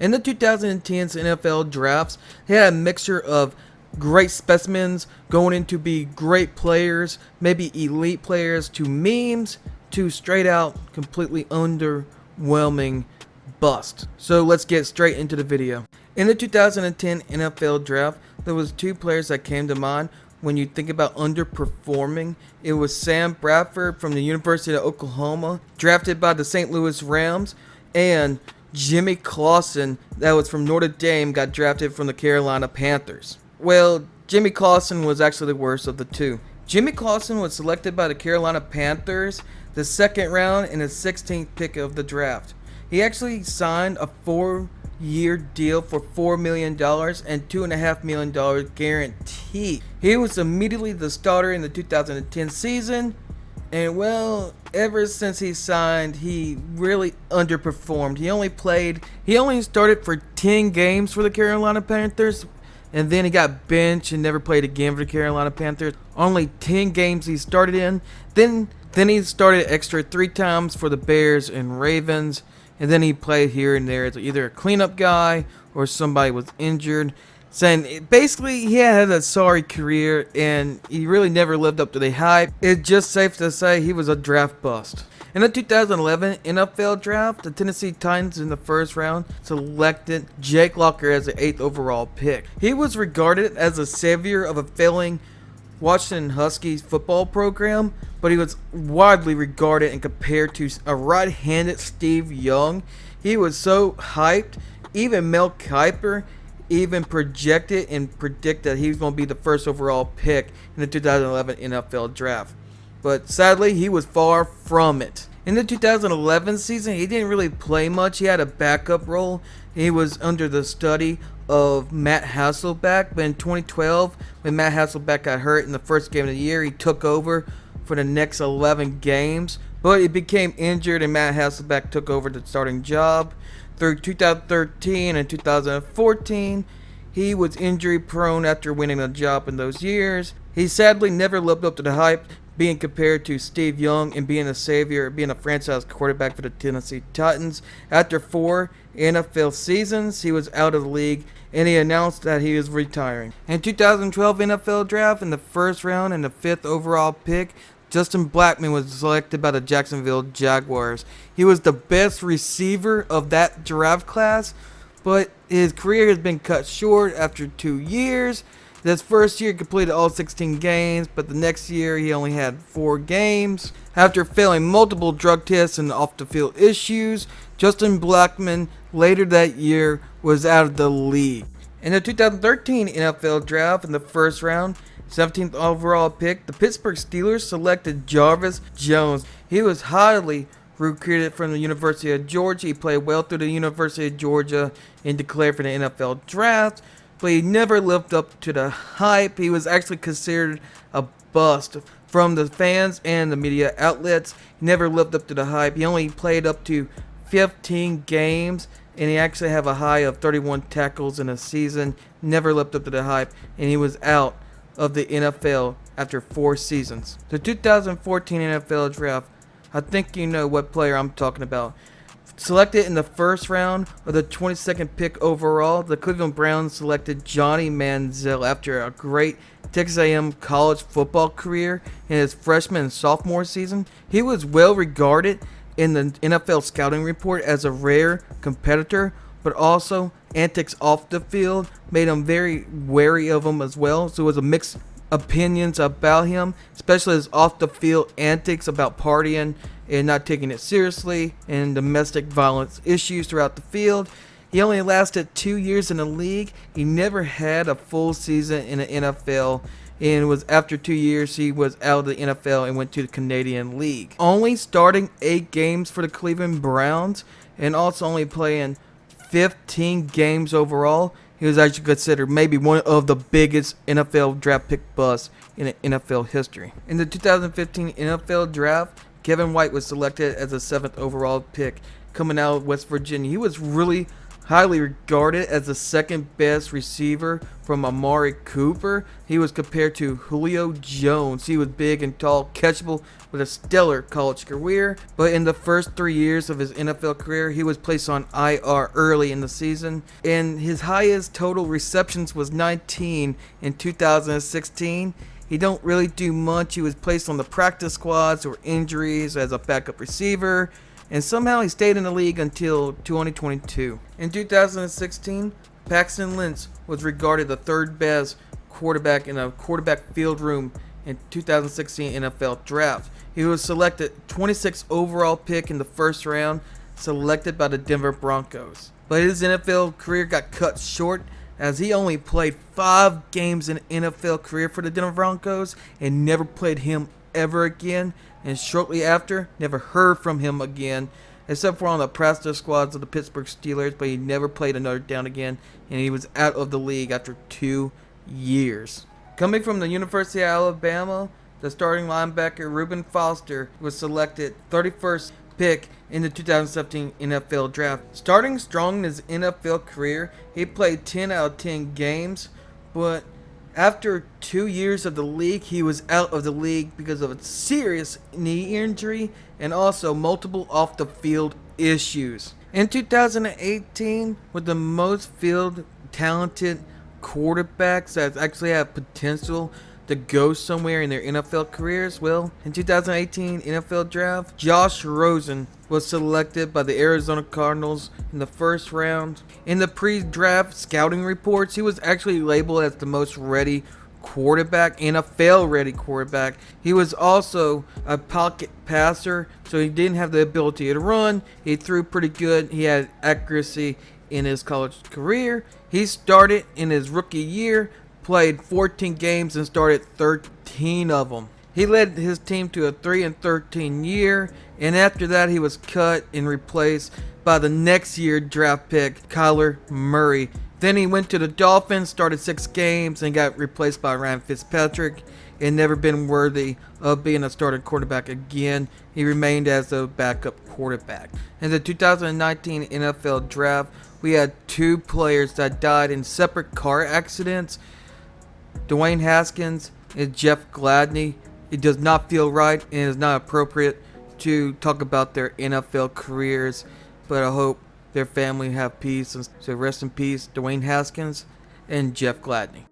In the 2010s NFL drafts, he had a mixture of great specimens going in to be great players, maybe elite players, to memes, to straight out completely underwhelming bust. So let's get straight into the video. In the 2010 NFL draft, there was two players that came to mind when you think about underperforming. It was Sam Bradford from the University of Oklahoma, drafted by the St. Louis Rams, and Jimmy Clausen, that was from Notre Dame, got drafted from the Carolina Panthers. Well, Jimmy Clausen was actually the worst of the two. Jimmy Clausen was selected by the Carolina Panthers the second round and the 16th pick of the draft. He actually signed a 4-year deal for $4 million and $2.5 million guaranteed. He was immediately the starter in the 2010 season, and well, ever since he signed, he really underperformed. He only started for 10 games for the Carolina Panthers, and then he got benched and never played again for the Carolina Panthers. Only 10 games he started in. Then he started extra 3 times for the Bears and Ravens. And then he played here and there as either a cleanup guy or somebody was injured. Saying basically he had a sorry career and he really never lived up to the hype. It's just safe to say he was a draft bust. In the 2011 NFL draft, the Tennessee Titans in the first round selected Jake Locker as the 8th overall pick. He was regarded as a savior of a failing Washington Huskies football program, but he was widely regarded and compared to a right-handed Steve Young. He was so hyped, even Mel Kiper even projected and predicted that he was going to be the first overall pick in the 2011 NFL draft. But sadly, he was far from it. In the 2011 season, he didn't really play much. He had a backup role. He was under the study of Matt Hasselbeck, but in 2012, when Matt Hasselbeck got hurt in the first game of the year, he took over for the next 11 games, but he became injured and Matt Hasselbeck took over the starting job. Through 2013 and 2014, he was injury prone after winning the job in those years. He sadly never lived up to the hype, being compared to Steve Young and being a savior, being a franchise quarterback for the Tennessee Titans. After 4 NFL seasons, he was out of the league and he announced that he was retiring. In 2012 NFL draft, in the first round and the 5th overall pick, Justin Blackmon was selected by the Jacksonville Jaguars. He was the best receiver of that draft class, but his career has been cut short after 2 years. This first year he completed all 16 games, but the next year he only had 4 games. After failing multiple drug tests and off-the-field issues, Justin Blackmon later that year was out of the league. In the 2013 NFL draft, in the first round, 17th overall pick, the Pittsburgh Steelers selected Jarvis Jones. He was highly recruited from the University of Georgia. He played well through the University of Georgia and declared for the NFL draft, but he never lived up to the hype. He was actually considered a bust from the fans and the media outlets. He never lived up to the hype. He only played up to 15 games, and he actually have a high of 31 tackles in a season. Never lived up to the hype, and he was out of the NFL after 4 seasons. The 2014 NFL draft, I think you know what player I'm talking about. Selected in the first round of the 22nd pick overall, the Cleveland Browns selected Johnny Manziel after a great Texas A&M college football career in his freshman and sophomore season. He was well regarded in the NFL scouting report as a rare competitor, but also antics off the field made him very wary of him as well. So it was a mixed opinions about him, especially his off the field antics about partying and not taking it seriously and domestic violence issues throughout the field. He only lasted 2 years in the league. He never had a full season in the NFL, and it was after 2 years he was out of the NFL and went to the Canadian League. Only starting 8 games for the Cleveland Browns and also only playing 15 games overall. He was actually considered maybe one of the biggest NFL draft pick busts in NFL history. In the 2015 NFL draft, Kevin White was selected as the 7th overall pick coming out of West Virginia. He was really highly regarded as the second best receiver from Amari Cooper. He was compared to Julio Jones. He was big and tall, catchable, with a stellar college career. But in the first 3 years of his NFL career, he was placed on IR early in the season. And his highest total receptions was 19 in 2016. He don't really do much. He was placed on the practice squads or injuries as a backup receiver, and somehow he stayed in the league until 2022. In 2016, Paxton Lynch was regarded the third best quarterback in a quarterback field room in 2016 NFL draft. He was selected 26th overall pick in the first round, selected by the Denver Broncos. But his NFL career got cut short as he only played 5 games in NFL career for the Denver Broncos and never played him ever again, and shortly after never heard from him again, except for on the practice squads of the Pittsburgh Steelers. But he never played another down again, and he was out of the league after 2 years. Coming from the University of Alabama, the starting linebacker Reuben Foster was selected 31st pick in the 2017 NFL draft. Starting strong in his NFL career, he played 10 out of 10 games, but after 2 years of the league, he was out of the league because of a serious knee injury and also multiple off-the-field issues. In 2018, with the most field talented quarterbacks that actually have potential to go somewhere in their NFL careers, well, in 2018 NFL draft, Josh Rosen was selected by the Arizona Cardinals in the first round. In the pre-draft scouting reports, he was actually labeled as the most ready quarterback, NFL ready quarterback. He was also a pocket passer, so he didn't have the ability to run. He threw pretty good. He had accuracy in his college career. He started in his rookie year, played 14 games and started 13 of them. He led his team to a 3-13 year, and after that he was cut and replaced by the next year draft pick, Kyler Murray. Then he went to the Dolphins, started 6 games, and got replaced by Ryan Fitzpatrick, and never been worthy of being a starting quarterback again. He remained as a backup quarterback. In the 2019 NFL draft, we had 2 players that died in separate car accidents, Dwayne Haskins and Jeff Gladney. It does not feel right and is not appropriate to talk about their NFL careers, but I hope their family have peace. And so rest in peace, Dwayne Haskins and Jeff Gladney.